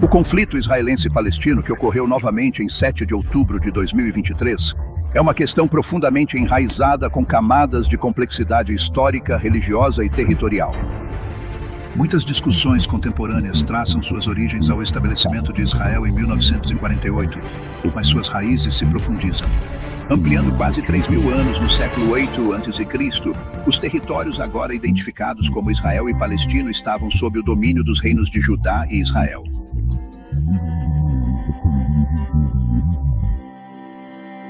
O conflito israelense-palestino, que ocorreu novamente em 7 de outubro de 2023, é uma questão profundamente enraizada com camadas de complexidade histórica, religiosa e territorial. Muitas discussões contemporâneas traçam suas origens ao estabelecimento de Israel em 1948, mas suas raízes se profundizam. Ampliando quase 3.000 anos no século VIII a.C., os territórios agora identificados como Israel e Palestina estavam sob o domínio dos reinos de Judá e Israel.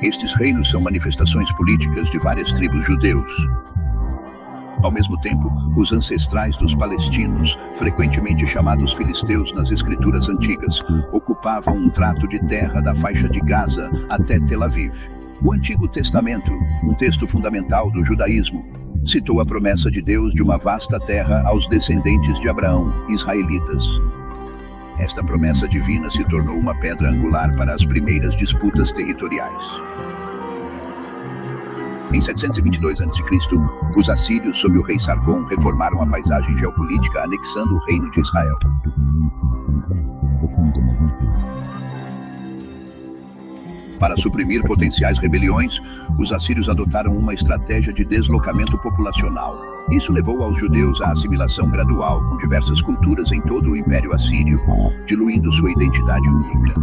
Estes reinos são manifestações políticas de várias tribos judeus. Ao mesmo tempo, os ancestrais dos palestinos, frequentemente chamados filisteus nas escrituras antigas, ocupavam um trato de terra da faixa de Gaza até Tel Aviv. O Antigo Testamento, um texto fundamental do judaísmo, citou a promessa de Deus de uma vasta terra aos descendentes de Abraão, israelitas. Esta promessa divina se tornou uma pedra angular para as primeiras disputas territoriais. Em 722 a.C., os assírios, sob o rei Sargon, reformaram a paisagem geopolítica, anexando o reino de Israel. Para suprimir potenciais rebeliões, os assírios adotaram uma estratégia de deslocamento populacional. Isso levou aos judeus à assimilação gradual com diversas culturas em todo o Império Assírio, diluindo sua identidade única.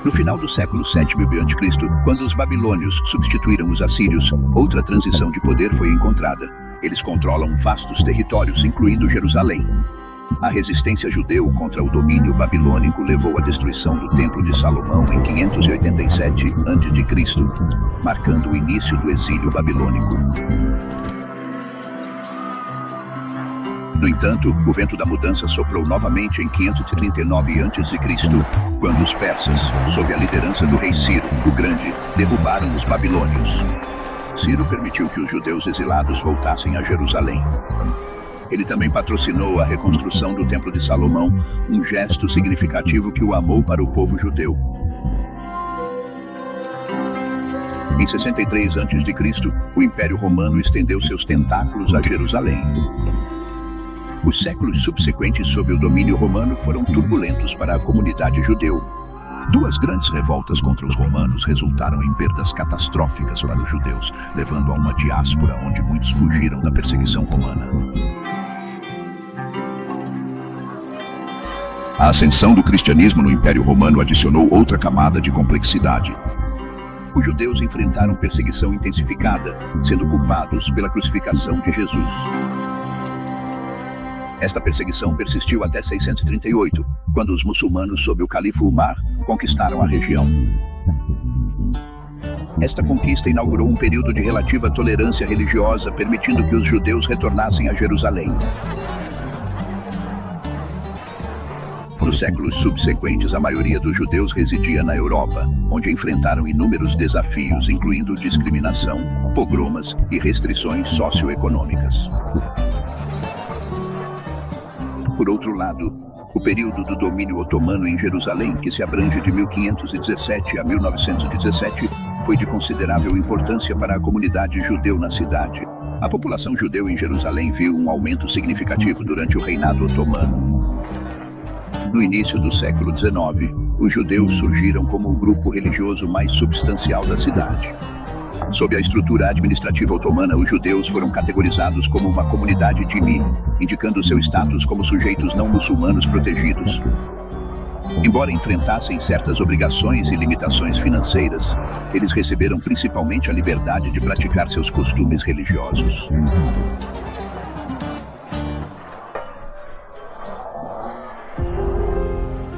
No final do século VII a.C., quando os babilônios substituíram os assírios, outra transição de poder foi encontrada. Eles controlam vastos territórios, incluindo Jerusalém. A resistência judeu contra o domínio babilônico levou à destruição do Templo de Salomão em 587 a.C., marcando o início do exílio babilônico. No entanto, o vento da mudança soprou novamente em 539 a.C., quando os persas, sob a liderança do rei Ciro, o Grande, derrubaram os babilônios. Ciro permitiu que os judeus exilados voltassem a Jerusalém. Ele também patrocinou a reconstrução do Templo de Salomão, um gesto significativo que o amou para o povo judeu. Em 63 a.C., o Império Romano estendeu seus tentáculos a Jerusalém. Os séculos subsequentes sob o domínio romano foram turbulentos para a comunidade judeu. Duas grandes revoltas contra os romanos resultaram em perdas catastróficas para os judeus, levando a uma diáspora onde muitos fugiram da perseguição romana. A ascensão do cristianismo no Império Romano adicionou outra camada de complexidade. Os judeus enfrentaram perseguição intensificada, sendo culpados pela crucificação de Jesus. Esta perseguição persistiu até 638, quando os muçulmanos, sob o califa Umar, conquistaram a região. Esta conquista inaugurou um período de relativa tolerância religiosa, permitindo que os judeus retornassem a Jerusalém. Nos séculos subsequentes, a maioria dos judeus residia na Europa, onde enfrentaram inúmeros desafios, incluindo discriminação, pogromas e restrições socioeconômicas. Por outro lado, o período do domínio otomano em Jerusalém, que se abrange de 1517 a 1917, foi de considerável importância para a comunidade judeu na cidade. A população judeu em Jerusalém viu um aumento significativo durante o reinado otomano. No início do século XIX, os judeus surgiram como o grupo religioso mais substancial da cidade. Sob a estrutura administrativa otomana, os judeus foram categorizados como uma comunidade dhimmi, indicando seu status como sujeitos não muçulmanos protegidos. Embora enfrentassem certas obrigações e limitações financeiras, eles receberam principalmente a liberdade de praticar seus costumes religiosos.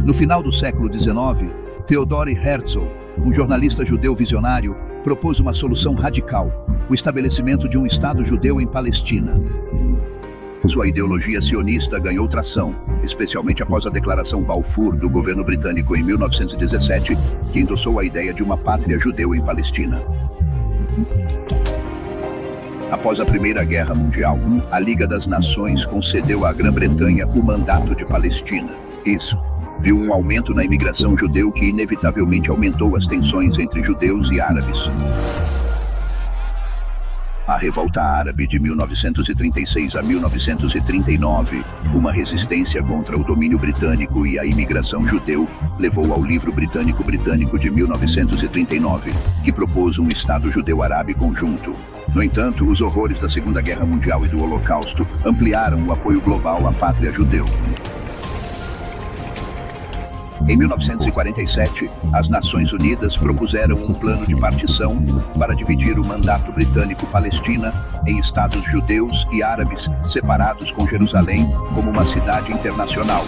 No final do século XIX, Theodor Herzl, um jornalista judeu visionário, propôs uma solução radical: o estabelecimento de um Estado judeu em Palestina. Sua ideologia sionista ganhou tração, especialmente após a Declaração Balfour do governo britânico em 1917, que endossou a ideia de uma pátria judeu em Palestina. Após a Primeira Guerra Mundial, a Liga das Nações concedeu à Grã-Bretanha o Mandato de Palestina. Isso viu um aumento na imigração judeu que inevitavelmente aumentou as tensões entre judeus e árabes. A Revolta Árabe de 1936 a 1939, uma resistência contra o domínio britânico e a imigração judeu, levou ao Livro Britânico de 1939, que propôs um Estado judeu-árabe conjunto. No entanto, os horrores da Segunda Guerra Mundial e do Holocausto ampliaram o apoio global à pátria judeu. Em 1947, as Nações Unidas propuseram um plano de partição para dividir o mandato britânico-Palestina em estados judeus e árabes separados, com Jerusalém como uma cidade internacional.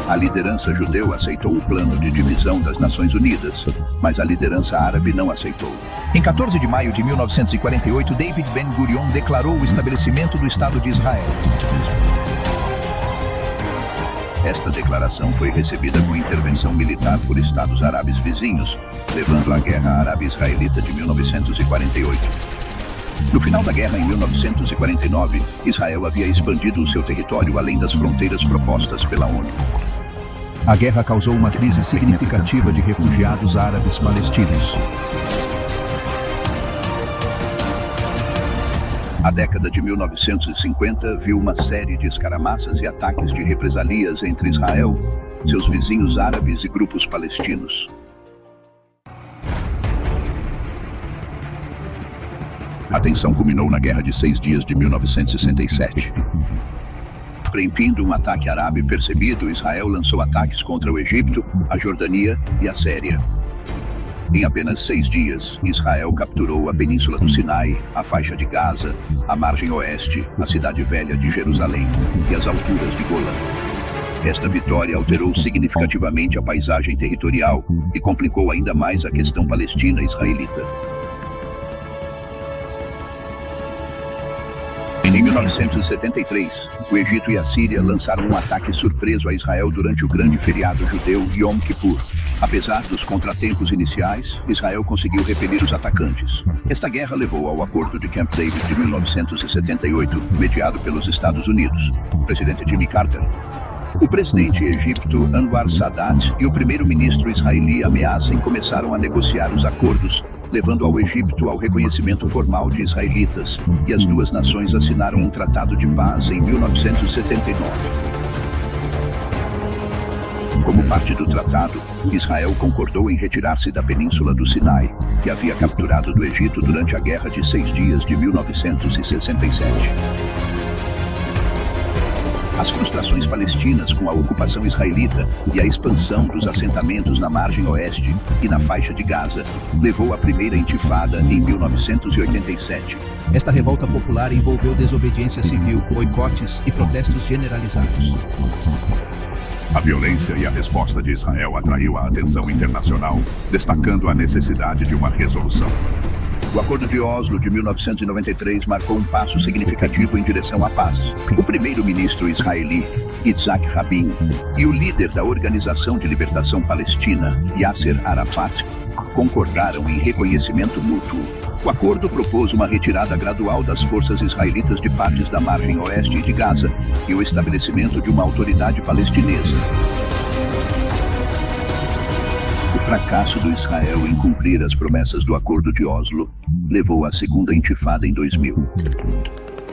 A liderança judeu aceitou o plano de divisão das Nações Unidas, mas a liderança árabe não aceitou. Em 14 de maio de 1948, David Ben-Gurion declarou o estabelecimento do Estado de Israel. Esta declaração foi recebida com intervenção militar por estados árabes vizinhos, levando à Guerra Árabe-Israelita de 1948. No final da guerra, em 1949, Israel havia expandido o seu território além das fronteiras propostas pela ONU. A guerra causou uma crise significativa de refugiados árabes palestinos. A década de 1950 viu uma série de escaramuças e ataques de represalias entre Israel, seus vizinhos árabes e grupos palestinos. A tensão culminou na Guerra de 6 Dias de 1967. Preempindo um ataque árabe percebido, Israel lançou ataques contra o Egito, a Jordânia e a Síria. Em apenas 6 dias, Israel capturou a Península do Sinai, a faixa de Gaza, a margem oeste, a cidade velha de Jerusalém e as alturas de Golã. Esta vitória alterou significativamente a paisagem territorial e complicou ainda mais a questão palestina-israelita. Em 1973, o Egito e a Síria lançaram um ataque surpreso a Israel durante o grande feriado judeu Yom Kippur. Apesar dos contratempos iniciais, Israel conseguiu repelir os atacantes. Esta guerra levou ao Acordo de Camp David de 1978, mediado pelos Estados Unidos. O presidente Jimmy Carter, o presidente egípcio Anwar Sadat e o primeiro-ministro israeli Ameaçem começaram a negociar os acordos, levando ao Egito ao reconhecimento formal de israelitas, e as duas nações assinaram um tratado de paz em 1979. Como parte do tratado, Israel concordou em retirar-se da Península do Sinai, que havia capturado do Egito durante a Guerra de 6 Dias de 1967. As frustrações palestinas com a ocupação israelita e a expansão dos assentamentos na margem oeste e na faixa de Gaza levou à primeira intifada em 1987. Esta revolta popular envolveu desobediência civil, boicotes e protestos generalizados. A violência e a resposta de Israel atraiu a atenção internacional, destacando a necessidade de uma resolução. O Acordo de Oslo de 1993 marcou um passo significativo em direção à paz. O primeiro-ministro israeli, Yitzhak Rabin, e o líder da Organização de Libertação Palestina, Yasser Arafat, concordaram em reconhecimento mútuo. O acordo propôs uma retirada gradual das forças israelitas de partes da margem oeste e de Gaza e o estabelecimento de uma autoridade palestinesa. O fracasso do Israel em cumprir as promessas do Acordo de Oslo levou à segunda intifada em 2000.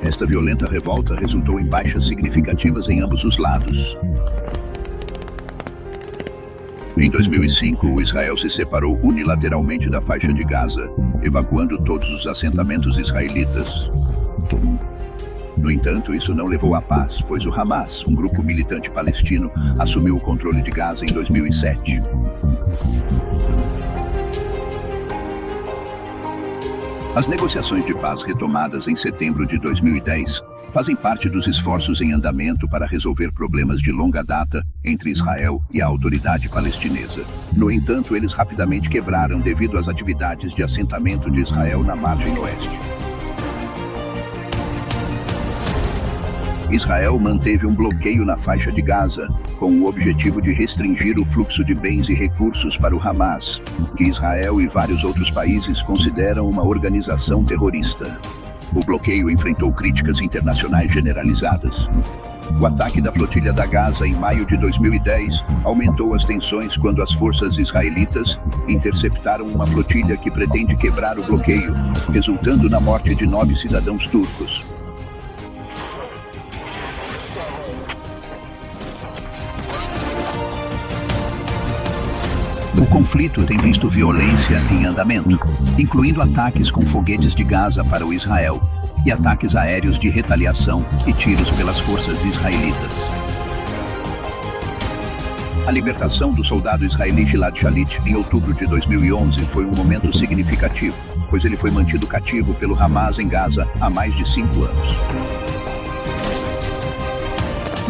Esta violenta revolta resultou em baixas significativas em ambos os lados. Em 2005, o Israel se separou unilateralmente da faixa de Gaza, evacuando todos os assentamentos israelitas. No entanto, isso não levou à paz, pois o Hamas, um grupo militante palestino, assumiu o controle de Gaza em 2007. As negociações de paz retomadas em setembro de 2010 fazem parte dos esforços em andamento para resolver problemas de longa data entre Israel e a autoridade palestinesa. No entanto, eles rapidamente quebraram devido às atividades de assentamento de Israel na margem oeste. Israel manteve um bloqueio na faixa de Gaza, com o objetivo de restringir o fluxo de bens e recursos para o Hamas, que Israel e vários outros países consideram uma organização terrorista. O bloqueio enfrentou críticas internacionais generalizadas. O ataque da flotilha da Gaza em maio de 2010 aumentou as tensões quando as forças israelitas interceptaram uma flotilha que pretende quebrar o bloqueio, resultando na morte de 9 cidadãos turcos. O conflito tem visto violência em andamento, incluindo ataques com foguetes de Gaza para o Israel e ataques aéreos de retaliação e tiros pelas forças israelitas. A libertação do soldado israeli Gilad Shalit em outubro de 2011 foi um momento significativo, pois ele foi mantido cativo pelo Hamas em Gaza há mais de 5 anos.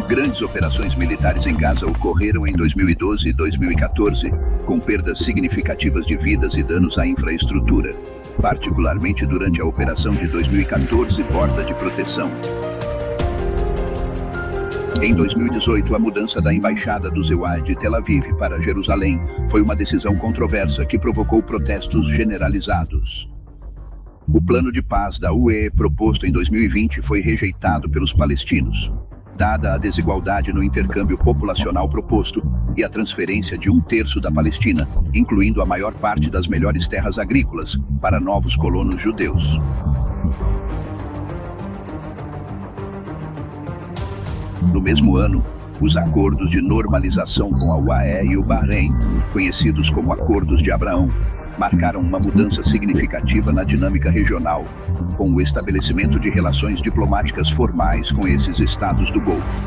Grandes operações militares em Gaza ocorreram em 2012 e 2014, com perdas significativas de vidas e danos à infraestrutura, particularmente durante a operação de 2014 Porta de Proteção. Em 2018, a mudança da embaixada do ZEUA de Tel Aviv para Jerusalém foi uma decisão controversa que provocou protestos generalizados. O plano de paz da UE proposto em 2020 foi rejeitado pelos palestinos, dada a desigualdade no intercâmbio populacional proposto e a transferência de 1/3 da Palestina, incluindo a maior parte das melhores terras agrícolas, para novos colonos judeus. No mesmo ano, os acordos de normalização com a UAE e o Bahrein, conhecidos como Acordos de Abraão, marcaram uma mudança significativa na dinâmica regional, com o estabelecimento de relações diplomáticas formais com esses estados do Golfo.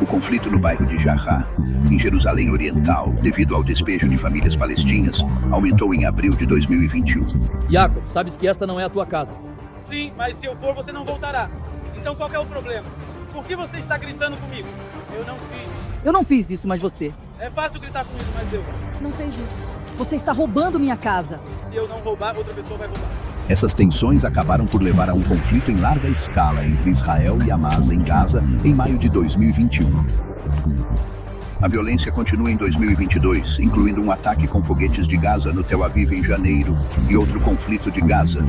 O conflito no bairro de Jarrah, em Jerusalém Oriental, devido ao despejo de famílias palestinas, aumentou em abril de 2021. Jacob, sabes que esta não é a tua casa. Sim, mas se eu for, você não voltará. Então qual é o problema? Por que você está gritando comigo? Eu não fiz. Eu não fiz isso, mas você. É fácil gritar comigo, mas eu. Não fez isso. Você está roubando minha casa. Se eu não roubar, outra pessoa vai roubar. Essas tensões acabaram por levar a um conflito em larga escala entre Israel e Hamas em Gaza em maio de 2021. A violência continua em 2022, incluindo um ataque com foguetes de Gaza no Tel Aviv em janeiro e outro conflito de Gaza.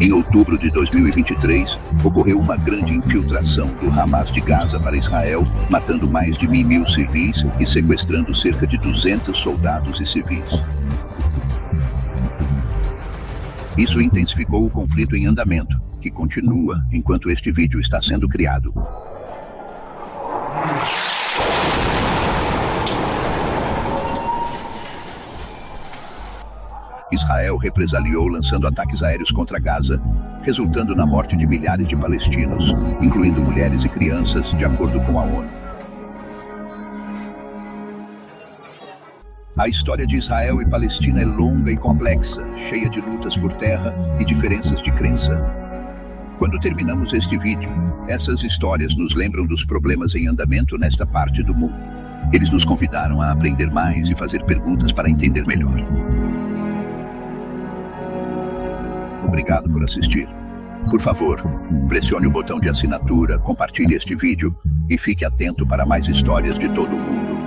Em outubro de 2023, ocorreu uma grande infiltração do Hamas de Gaza para Israel, matando mais de 1.000 civis e sequestrando cerca de 200 soldados e civis. Isso intensificou o conflito em andamento, que continua enquanto este vídeo está sendo criado. Israel represaliou lançando ataques aéreos contra Gaza, resultando na morte de milhares de palestinos, incluindo mulheres e crianças, de acordo com a ONU. A história de Israel e Palestina é longa e complexa, cheia de lutas por terra e diferenças de crença. Quando terminamos este vídeo, essas histórias nos lembram dos problemas em andamento nesta parte do mundo. Eles nos convidaram a aprender mais e fazer perguntas para entender melhor. Obrigado por assistir. Por favor, pressione o botão de assinatura, compartilhe este vídeo e fique atento para mais histórias de todo o mundo.